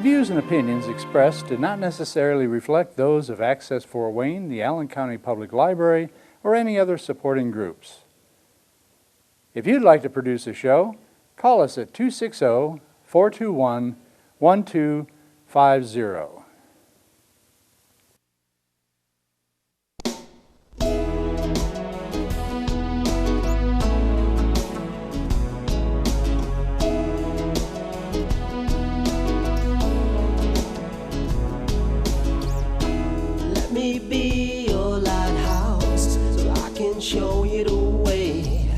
views and opinions expressed do not necessarily reflect those of Access Fort Wayne, the Allen County Public Library, or any other supporting groups. If you'd like to produce a show, call us at 260-421-1250. Let me be your lighthouse so I can show you the way.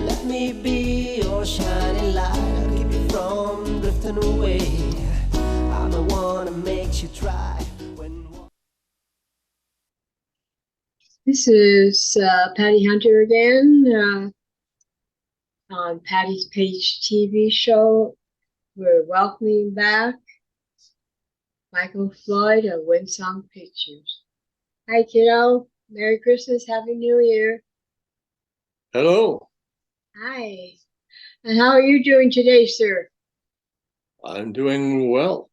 Let me be your shining light, I'll keep you from drifting away. I'm the one that makes you try when... This is Patty Hunter again on Patty's Page TV show. We're welcoming back Michael Floyd of Windsong Pictures. Hi, kiddo. Merry Christmas. Happy New Year. Hello. Hi. And how are you doing today, sir? I'm doing well.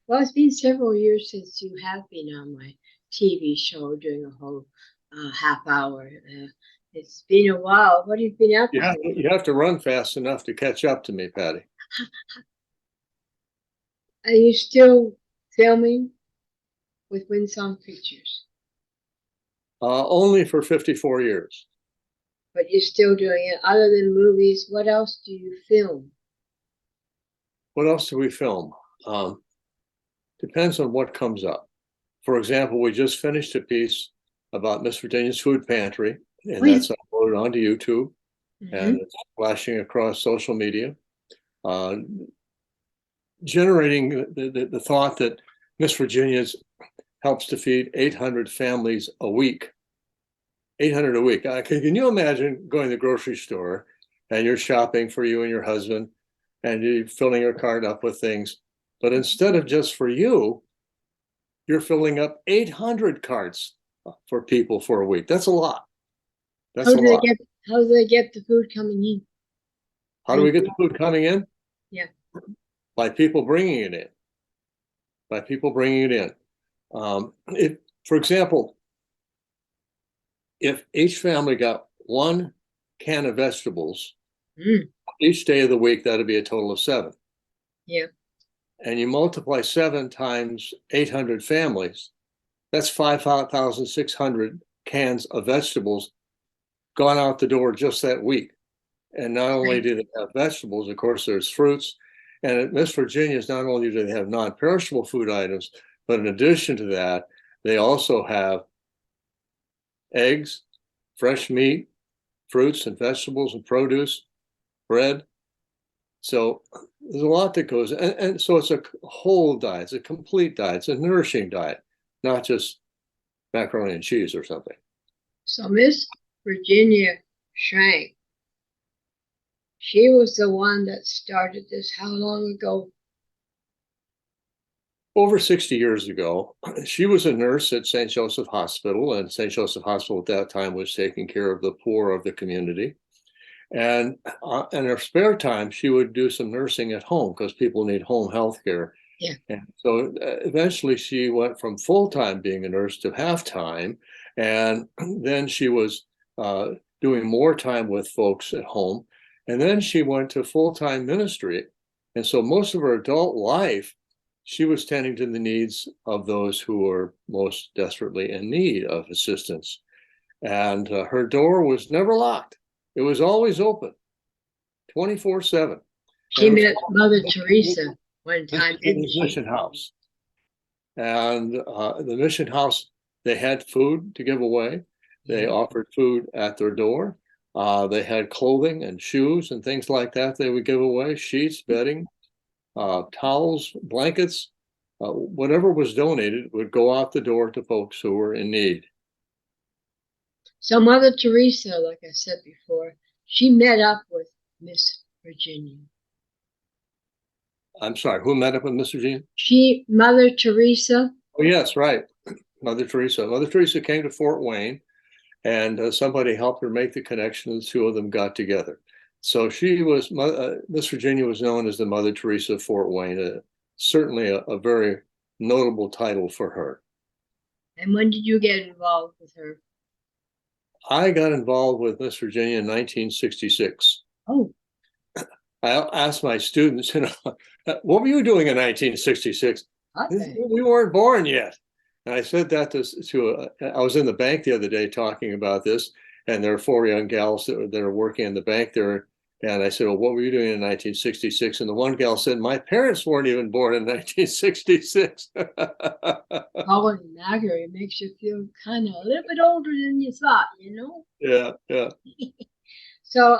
Well, it's been several years since you have been on my TV show doing a whole half hour. It's been a while. What have you been up to? You have to run fast enough to catch up to me, Patty. Are you still filming with Windsong Pictures? Only for 54 years. But you're still doing it. Other than movies, what else do you film? What else do we film? Depends on what comes up. For example, we just finished a piece about Miss Virginia's Food Pantry, and that's uploaded onto YouTube, and it's flashing across social media, generating the thought that Miss Virginia's helps to feed 800 families a week. 800 a week. Can you imagine going to the grocery store and you're shopping for you and your husband and you're filling your cart up with things, but instead of just for you, you're filling up 800 carts for people for a week. That's a lot. That's a lot. How do they get the food coming in? How do we get the food coming in? Yeah. By people bringing it in. By people bringing it in. For example, if each family got one can of vegetables each day of the week, that'd be a total of 7. Yeah. And you multiply 7 times 800 families, that's 5,600 cans of vegetables gone out the door just that week. And not only do they have vegetables, of course, there's fruits. And at Miss Virginia's, not only do they have non-perishable food items, but in addition to that, they also have eggs, fresh meat, fruits and vegetables and produce, bread. So there's a lot that goes, and so it's a whole diet, it's a complete diet, it's a nourishing diet, not just macaroni and cheese or something. So Miss Virginia Shank, she was the one that started this. How long ago? Over 60 years ago. She was a nurse at St. Joseph Hospital, and St. Joseph Hospital at that time was taking care of the poor of the community. And in her spare time, she would do some nursing at home because people need home health care. Yeah. And so eventually she went from full-time being a nurse to half-time. And then she was doing more time with folks at home. And then she went to full-time ministry. And so most of her adult life, she was tending to the needs of those who were most desperately in need of assistance. And her door was never locked. It was always open, 24/7. She met Mother Teresa one time, in didn't the she? mission house. And the mission house, they had food to give away. They offered food at their door. They had clothing and shoes and things like that they would give away, sheets, bedding, towels, blankets, whatever was donated would go out the door to folks who were in need. So Mother Teresa, like I said before, she met up with Miss Virginia. I'm sorry, who met up with Miss Virginia? Mother Teresa. Oh, yes, right. Mother Teresa. Mother Teresa came to Fort Wayne, and somebody helped her make the connection, and the two of them got together. So she was, Miss Virginia was known as the Mother Teresa of Fort Wayne, certainly a very notable title for her. And when did you get involved with her? I got involved with Miss Virginia in 1966. Oh, I asked my students, what were you doing in 1966? okay. We weren't born yet. And I said that I was in the bank the other day talking about this, and there are four young gals that are working in the bank there. And I said, well, what were you doing in 1966? And the one gal said, my parents weren't even born in 1966. Oh, wouldn't matter. It makes you feel kind of a little bit older than you thought, you know? Yeah, yeah. So,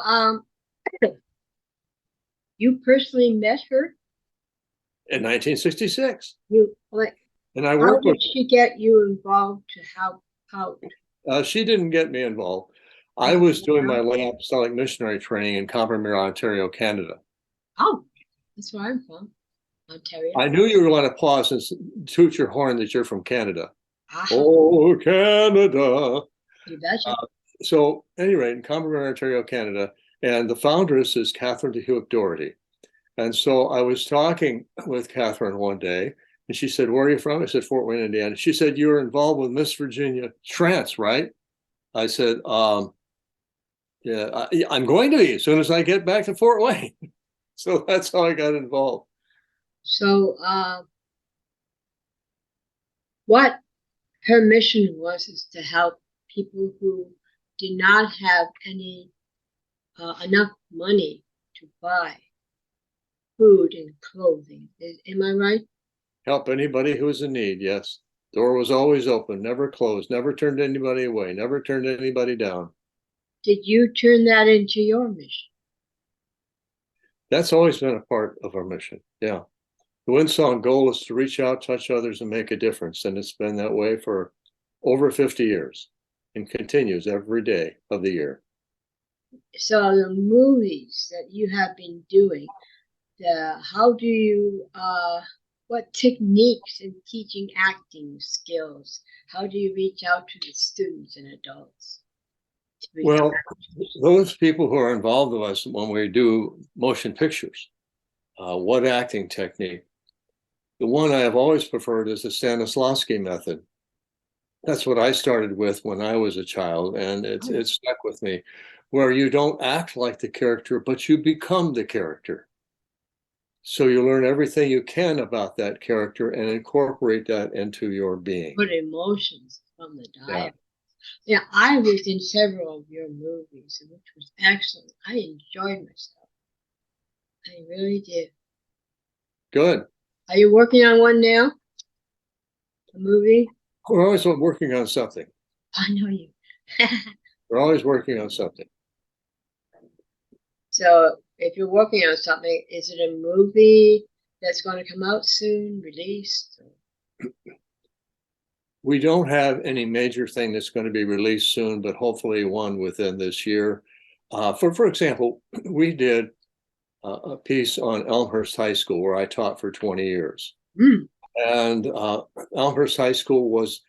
you personally met her? In 1966. You like And I how worked with, did she get you involved to help out? she didn't get me involved. I was doing my lay apostolic missionary training in Combermere, Ontario, Canada. Oh, that's where I'm from, Ontario. I knew you were going to pause and toot your horn that you're from Canada. Ah, Oh, Canada. you betcha. So, at any rate, in Combermere, Ontario, Canada, and the foundress is Catherine DeHuick Doherty. And so I was talking with Catherine one day, and she said, where are you from? I said, Fort Wayne, Indiana. She said, you were involved with Miss Virginia Trance, right? I said, yeah, I'm going to be as soon as I get back to Fort Wayne. So that's how I got involved. So, what her mission was is to help people who did not have any enough money to buy food and clothing. Am I right? Help anybody who was in need, yes. Door was always open, never closed, never turned anybody away, never turned anybody down. Did you turn that into your mission? That's always been a part of our mission, yeah. The Windsong goal is to reach out, touch others, and make a difference. And it's been that way for over 50 years and continues every day of the year. So the movies that you have been doing, how do you, what techniques in teaching acting skills, how do you reach out to the students and adults? Well, those people who are involved with us when we do motion pictures, what acting technique? The one I have always preferred is the Stanislavski method. That's what I started with when I was a child, and it stuck with me, where you don't act like the character, but you become the character. So you learn everything you can about that character and incorporate that into your being. Put emotions from the dialogue. Yeah, I was in several of your movies, which was excellent. I enjoyed myself. I really did. Good. Are you working on one now? A movie? We're always working on something. I know you. We're always working on something. So if you're working on something, is it a movie that's going to come out soon, released? We don't have any major thing that's going to be released soon, but hopefully one within this year. For example, we did a piece on Elmhurst High School where I taught for 20 years. Mm. And Elmhurst High School was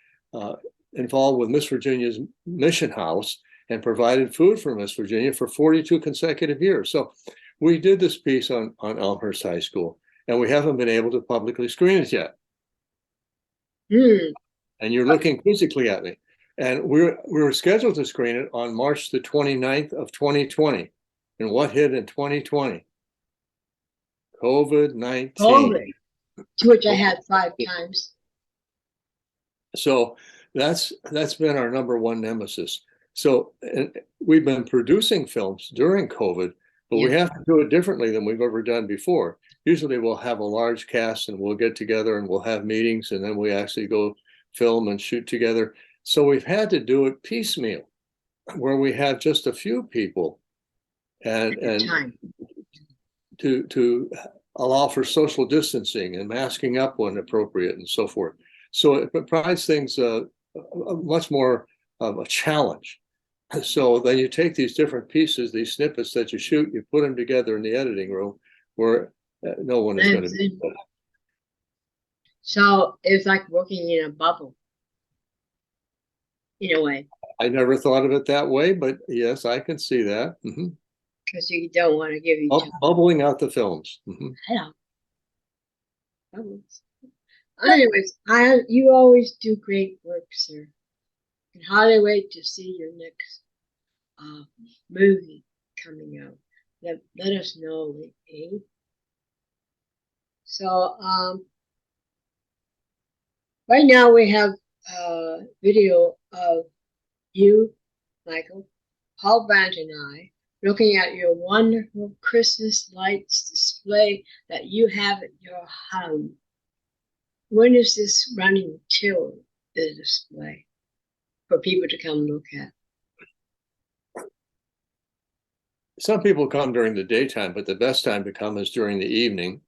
involved with Miss Virginia's Mission House and provided food for Miss Virginia for 42 consecutive years. So we did this piece on Elmhurst High School, and we haven't been able to publicly screen it yet. Mm. And you're looking quizzically at me. And we were scheduled to screen it on March the 29th of 2020. And what hit in 2020? COVID-19. COVID, to which I had 5 times. So that's been our number one nemesis. So we've been producing films during COVID, but we have to do it differently than we've ever done before. Usually we'll have a large cast and we'll get together and we'll have meetings, and then we actually go film and shoot together. So we've had to do it piecemeal, where we have just a few people and to allow for social distancing and masking up when appropriate and so forth. So it provides things much more of a challenge. So then you take these different pieces, these snippets that you shoot, you put them together in the editing room where no one is going to be. So it's like working in a bubble, in a way. I never thought of it that way, but yes, I can see that. Mm-hmm. Because you don't want to give each other. Bubbling out the films. Mhm. Hello. Bubbles. Anyways, you always do great work, sir. Can hardly wait to see your next movie coming out. Let us know, eh? So right now we have a video of you, Michael, Paul Brandt, and I looking at your wonderful Christmas lights display that you have at your home. When is this running till the display for people to come look at? Some people come during the daytime, but the best time to come is during the evening.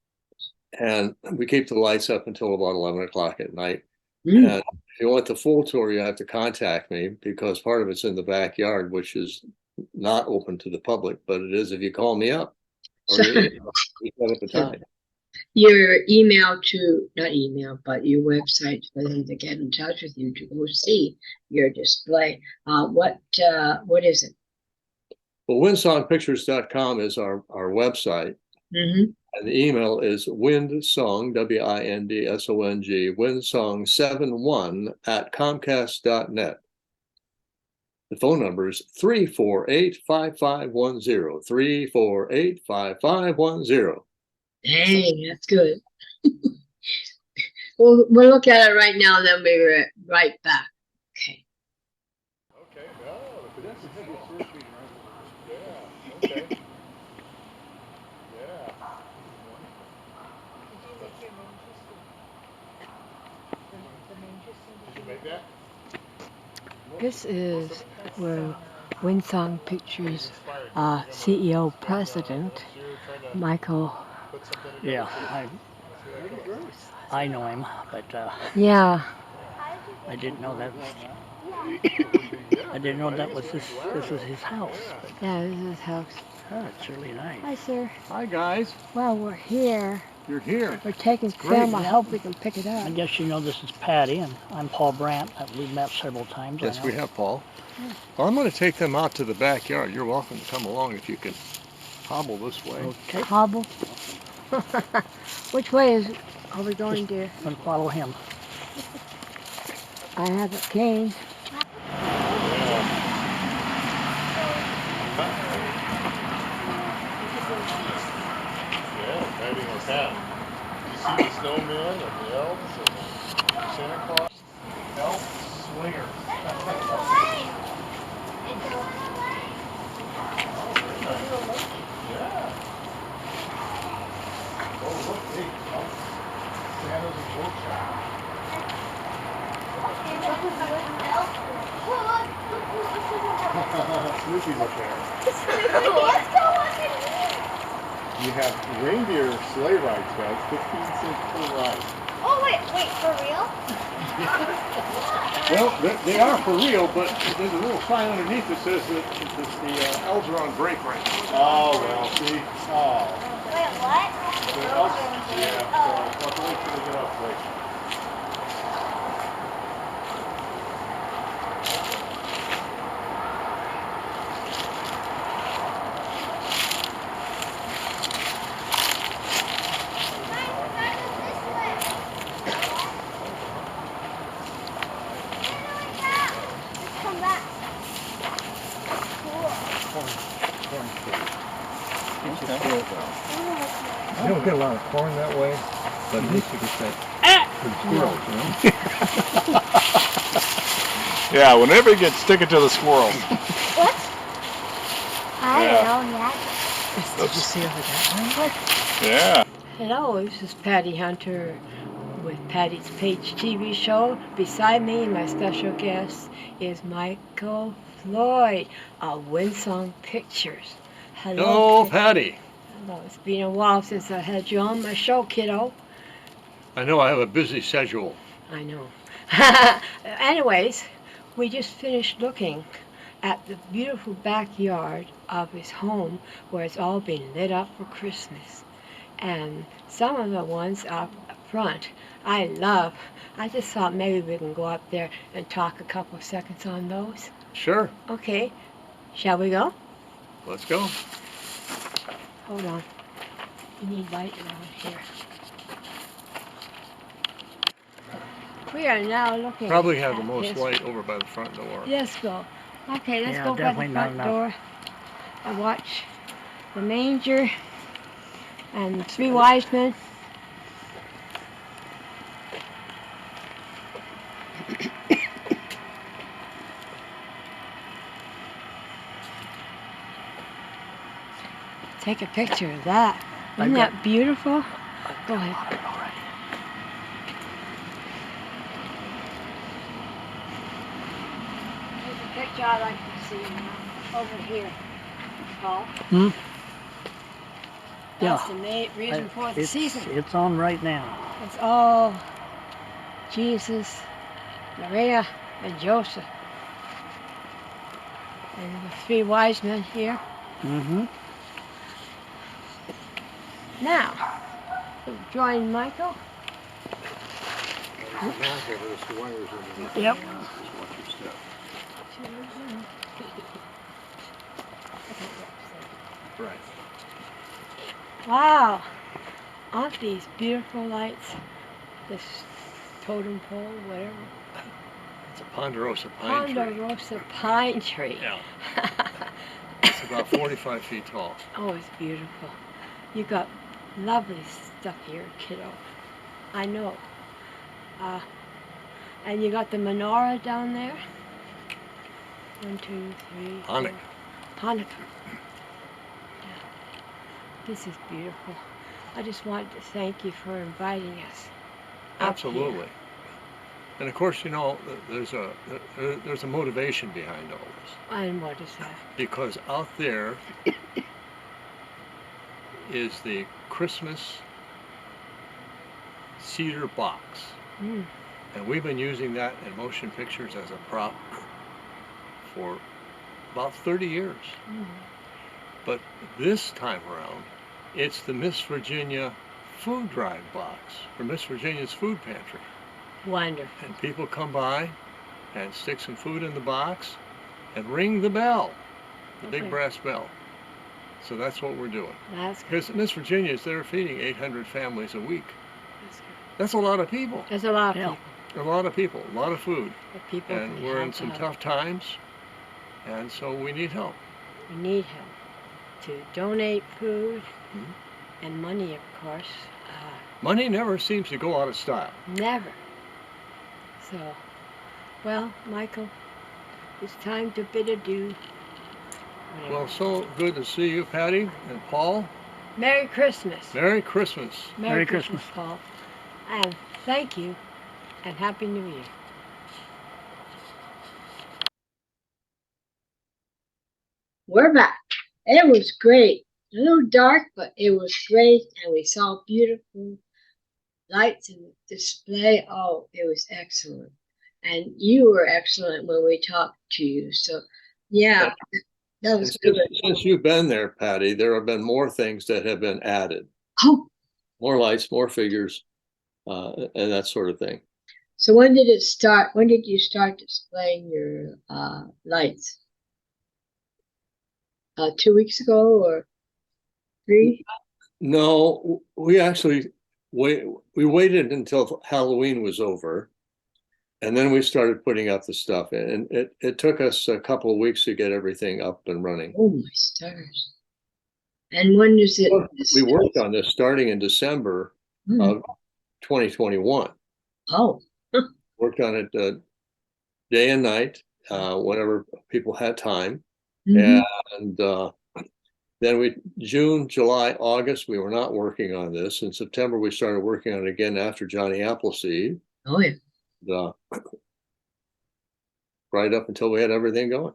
And we keep the lights up until about 11 o'clock at night. And if you want the full tour, you have to contact me because part of it's in the backyard, which is not open to the public, but it is if you call me up or we set up a time. Your email to, not email, but your website for them to get in touch with you to go see your display. What is it? Well, windsongpictures.com is our website. Mm-hmm. And the email is windsong, WINDSONG, windsong71 at comcast.net. The phone number is 348-5510, 348-5510. Dang, that's good. We'll look at it right now, then we'll be right back. Okay. Okay, yeah, okay. Yeah. Did you make that? This is where Windsong Pictures CEO President Michael. Yeah, I know him, but Yeah, I didn't know that. I didn't know that was this was his house. But, yeah, this is his house. oh, it's really nice. Hi, sir. Hi, guys. Well, we're here. You're here. We're taking film. I hope we can pick it I up. guess you know this is Patty, and I'm Paul Brandt. We've met several times. Yes, we have, Paul. Well, I'm going to take them out to the backyard. You're welcome to come along if you can hobble this way. Okay. Hobble. Which way are we going, dear? And follow him. I have a cane. Yeah, maybe like that. You see the snowmen and the elves and the Santa Claus? Elf swingers. Yeah. Oh, look, hey, Santa's workshop. Snoopy's up there. You have reindeer sleigh rides, guys, 15 cents per ride. Oh, wait, for real? Well, they are for real, but there's a little sign underneath that says that the elves are on break right now. Oh, well, see? Oh. Wait, what? The elves, yeah, so I'll have to wait till they get off break. Come back. Cool. You don't get a lot of corn that way, but at least you get that for squirrels, you know? Yeah, whenever you get stick it to the squirrels. What? I Yeah. don't know yet. Did you see over that? Yeah. Hello, this is Patty Hunter with Patty's Page TV show. Beside me, my special guest is Michael Floyd of Windsong Pictures. Hello. Hello, Patty. Hello. It's been a while since I had you on my show, kiddo. I know I have a busy schedule. I know. Anyways, we just finished looking at the beautiful backyard of his home where it's all been lit up for Christmas. And some of the ones up front I love. I just thought maybe we can go up there and talk a couple of seconds on those. Sure, Okay, shall we go? let's go. Hold on. You need light around here. We are now looking. Probably have the at most his- light over by the front door. Let's go. Okay, let's Yeah, go by the definitely not front enough. door and watch the manger and 3 wise men. Take a picture of that. Isn't got- that beautiful? Go ahead. There's a picture I like to see now. Over here, Paul. Hmm? That's Yeah. the main reason for the season. It's on right now. It's all Jesus, Maria, and Joseph. And the 3 wise men here. Mm-hmm. Now, we'll join Michael. Yep. Right. Wow, aren't these beautiful lights? This totem pole, whatever. It's a ponderosa pine tree. Ponderosa pine tree. Yeah. It's about 45 feet tall. Oh, it's beautiful. You got lovely stuff here, kiddo. I know. And you got the menorah down there. 1, 2, 3. Hanukkah. 4. Hanukkah. Yeah. This is beautiful. I just wanted to thank you for inviting us. up Absolutely. here. And of course, you know, there's a motivation behind all this. And what is that? Because out there is the Christmas cedar box. Mm. And we've been using that in motion pictures as a prop for about 30 years. Mm. But this time around, it's the Miss Virginia food drive box, or Miss Virginia's food pantry. Wonderful. And people come by and stick some food in the box and ring the bell, the big Okay. brass bell. So that's what we're doing. That's good. Because Miss Virginia's, they're feeding 800 families a week. That's good. That's a lot of people. There's a lot of Yeah. people. A lot of people, a lot of food. That people And can we're in help some out. tough times, and so we need help. We need help to donate food Mhm. and money, of course. Money never seems to go out of style. Never. So, well, Michael, it's time to bid adieu. Whatever. Well, so good to see you, Patty and Paul. Merry Christmas. Merry Christmas. Merry Christmas. Paul. And thank you, and Happy New Year. We're back. It was great. A little dark, but it was great, and we saw beautiful lights and display. Oh, it was excellent. And you were excellent when we talked to you. So, yeah, that And was since, good. since you've been there, Patty, there have been more things that have been added. Oh, More lights, more figures, and that sort of thing. So when did it start? When did you start displaying your lights? 2 weeks ago or 3? No, we actually we waited until Halloween was over, and then we started putting up the stuff. And it took us a couple of weeks to get everything up and running. Oh my stars! And when is it? We worked on this starting in December Hmm. of 2021. Oh, Worked on it day and night, whenever people had time. mhm. And then June, July, August, we were not working on this. In September, we started working on it again after Johnny Appleseed. Oh yeah. Uh, right up until we had everything going.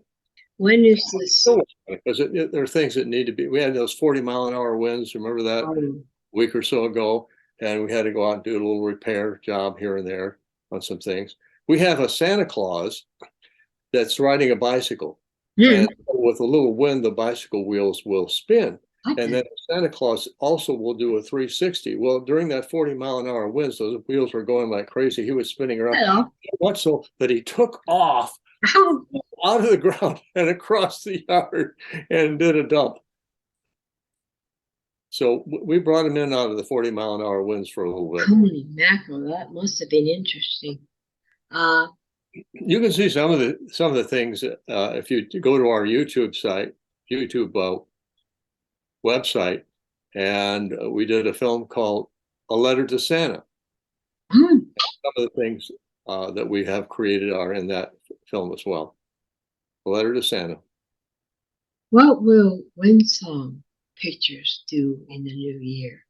When is this? Because there are things that need to be, we had those 40-mile-an-hour winds, remember that, a week or so ago, and we had to go out and do a little repair job here and there on some things. We have a Santa Claus that's riding a bicycle. And with a little wind, the bicycle wheels will spin. And then Santa Claus also will do a 360. Well, during that 40-mile-an-hour winds, those wheels were going like crazy. He was spinning around. Hello. Much so that he took off Oh, out of the ground and across the yard and did a dump. So we brought them in out of the 40-mile-an-hour winds for a little bit. Holy mackerel, that must have been interesting. You can see some of the things if you go to our YouTube website, and we did a film called A Letter to Santa. Hmm. Some of the things that we have created are in that film as well. A Letter to Santa. What will Windsong Pictures do in the new year?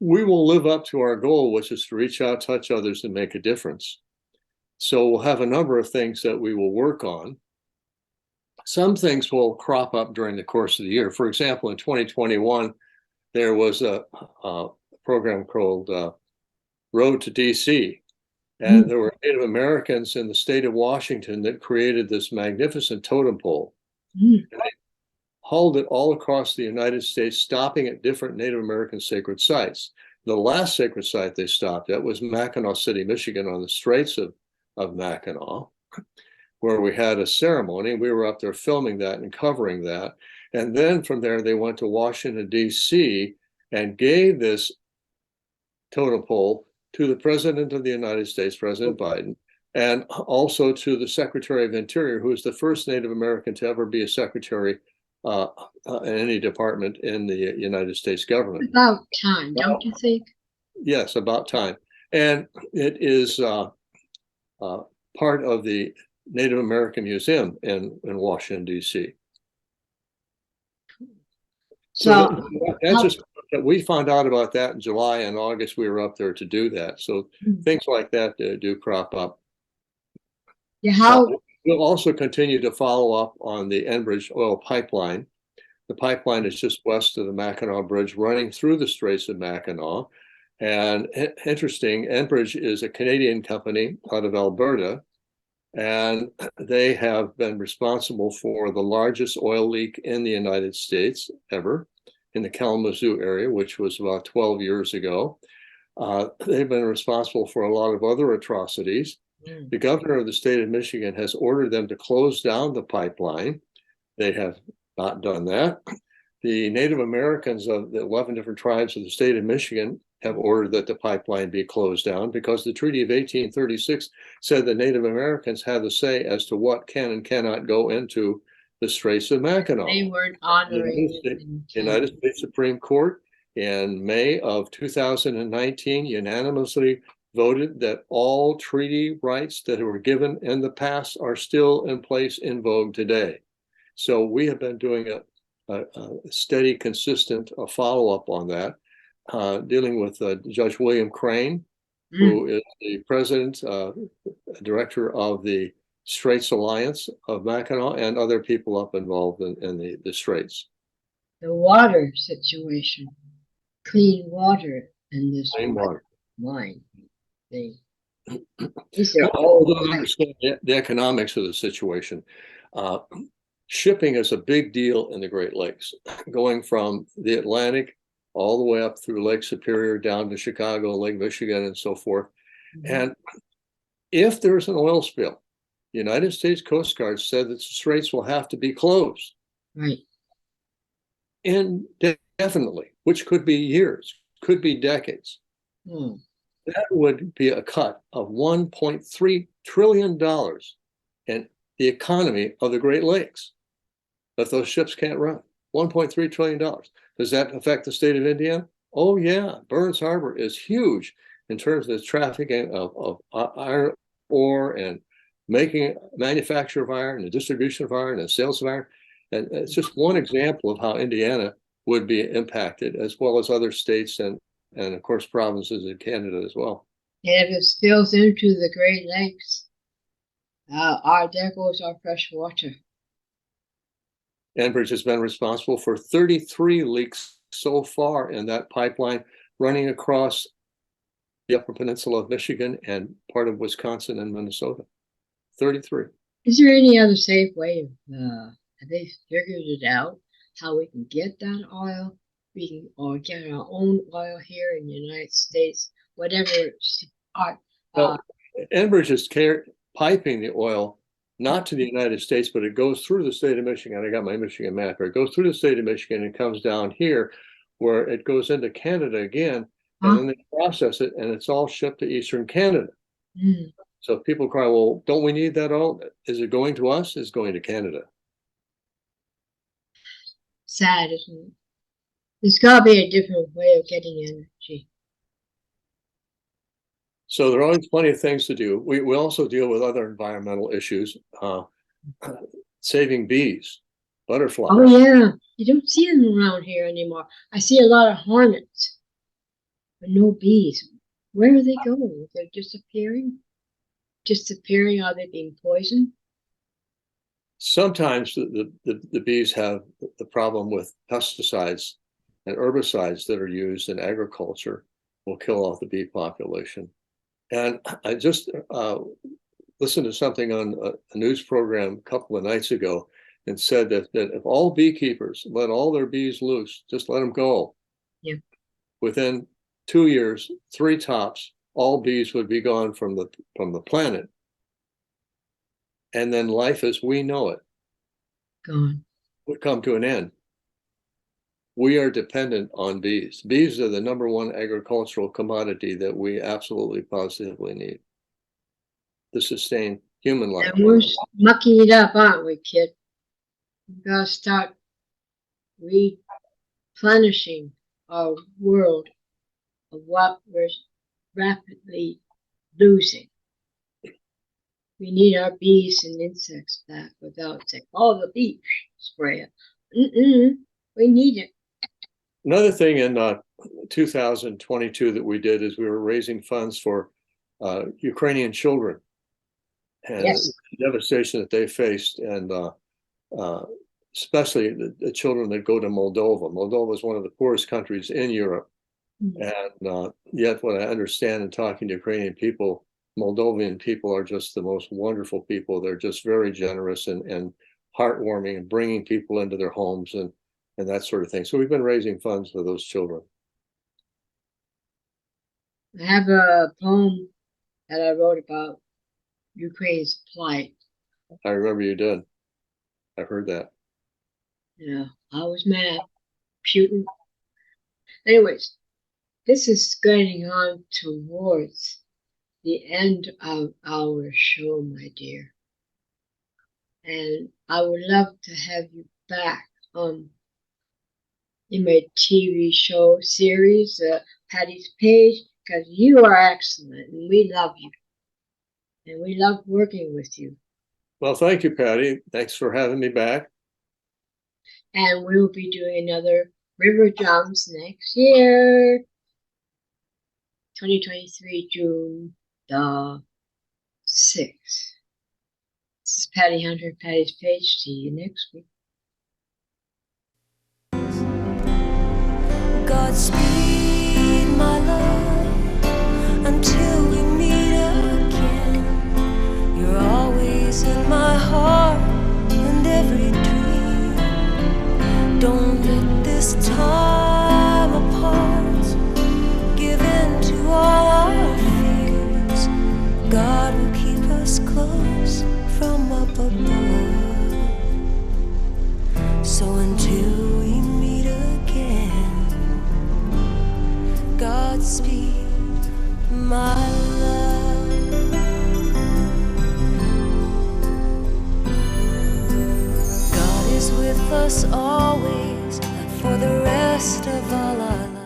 We will live up to our goal, which is to reach out, touch others, and make a difference. So we'll have a number of things that we will work on. Some things will crop up during the course of the year. For example, in 2021, there was a program called Road to DC. And there were Native Americans in the state of Washington that created this magnificent totem pole. And they hauled it all across the United States, stopping at different Native American sacred sites. The last sacred site they stopped at was Mackinac City, Michigan, on the Straits of Mackinac, where we had a ceremony. We were up there filming that and covering that. And then from there, they went to Washington, D.C. and gave this totem pole to the President of the United States, President Biden, and also to the Secretary of Interior, who is the first Native American to ever be a secretary in any department in the United States government. About time, don't you think? Yes, about time. And it is part of the Native American Museum in Washington, D.C. So that's just we found out about that in July and August. We were up there to do that. So things like that do crop up. Yeah, we'll also continue to follow up on the Enbridge oil pipeline. The pipeline is just west of the Mackinac Bridge, running through the Straits of Mackinac. And interesting, Enbridge is a Canadian company out of Alberta, and they have been responsible for the largest oil leak in the United States ever, in the Kalamazoo area, which was about 12 years ago. They've been responsible for a lot of other atrocities. The governor of the state of Michigan has ordered them to close down the pipeline. They have not done that. The Native Americans of the 11 different tribes of the state of Michigan have ordered that the pipeline be closed down because the Treaty of 1836 said that Native Americans had the say as to what can and cannot go into the Straits of Mackinac. they weren't honoring The United States Supreme Court in May of 2019 unanimously voted that all treaty rights that were given in the past are still in place, in vogue today. So we have been doing a steady, consistent follow-up on that, dealing with Judge William Crane, who is the president, director of the Straits Alliance of Mackinac, and other people up involved in the Straits. The water situation, clean water in this Clean water. line thing. These are all Understand the economics of the situation. Shipping is a big deal in the Great Lakes, going from the Atlantic all the way up through Lake Superior down to Chicago, Lake Michigan, and so forth. And if there's an oil spill, the United States Coast Guard said that the straits will have to be closed. Right. Indefinitely, which could be years, could be decades. That would be a cut of $1.3 trillion in the economy of the Great Lakes if those ships can't run. $1.3 trillion. Does that affect the state of Indiana? Oh, yeah. Burns Harbor is huge in terms of the trafficking of iron ore and manufacture of iron and distribution of iron and sales of iron. And it's just one example of how Indiana would be impacted, as well as other states and of course, provinces in Canada as well. And if it spills into the Great Lakes, there goes our fresh water. Enbridge has been responsible for 33 leaks so far in that pipeline running across the Upper Peninsula of Michigan and part of Wisconsin and Minnesota. 33. Is there any other safe way of, have they figured it out, how we can get that oil? We can, or get our own oil here in the United States, whatever. Enbridge is piping the oil not to the United States, but it goes through the state of Michigan. I got my Michigan map here. It goes through the state of Michigan and comes down here where it goes into Canada again, and then they process it, and it's all shipped to Eastern Canada. Mm. So people cry, well, don't we need that all? Is it going to us? It's going to Canada. Sad, isn't it? There's got to be a different way of getting energy. So there are always plenty of things to do. We also deal with other environmental issues, saving bees, butterflies. Oh, yeah. You don't see them around here anymore. I see a lot of hornets, but no bees. Where are they going? They're disappearing? Disappearing? Are they being poisoned? Sometimes the bees have the problem with pesticides and herbicides that are used in agriculture will kill off the bee population. And I just listened to something on a news program a couple of nights ago and said that if all beekeepers let all their bees loose, just let them go, yeah, within 2 years, 3 tops, all bees would be gone from the planet. And then life as we know it gone. Would come to an end. We are dependent on bees. Bees are the #1 agricultural commodity that we absolutely positively need to sustain human life. And we're mucking it up, aren't we, kid? We've got to start replenishing our world of what we're rapidly losing. We need our bees and insects back without saying, oh, the bee sprayer. We need it. Another thing in 2022 that we did is we were raising funds for Ukrainian children and yes, the devastation that they faced, and especially the children that go to Moldova. Moldova is one of the poorest countries in Europe. And yet what I understand in talking to Ukrainian people, Moldovan people are just the most wonderful people. They're just very generous and heartwarming and bringing people into their homes and that sort of thing. So we've been raising funds for those children. I have a poem that I wrote about Ukraine's plight. I remember you did. I heard that. Yeah, I was mad. Putin. Anyways, this is getting on towards the end of our show, my dear. And I would love to have you back in my TV show series, Patty's Page, because you are excellent and we love you. And we love working with you. Well, thank you, Patty. Thanks for having me back. And we will be doing another River Drums next year. 2023, June the 6th. This is Patty Hunter, Patty's Page. See you next week. Godspeed, my love, until we meet again. You're always in my heart and every dream. Don't let this time apart give in to all our fears. God will keep us close from up above. So until we meet again, Godspeed, my love. God is with us always for the rest of all our lives.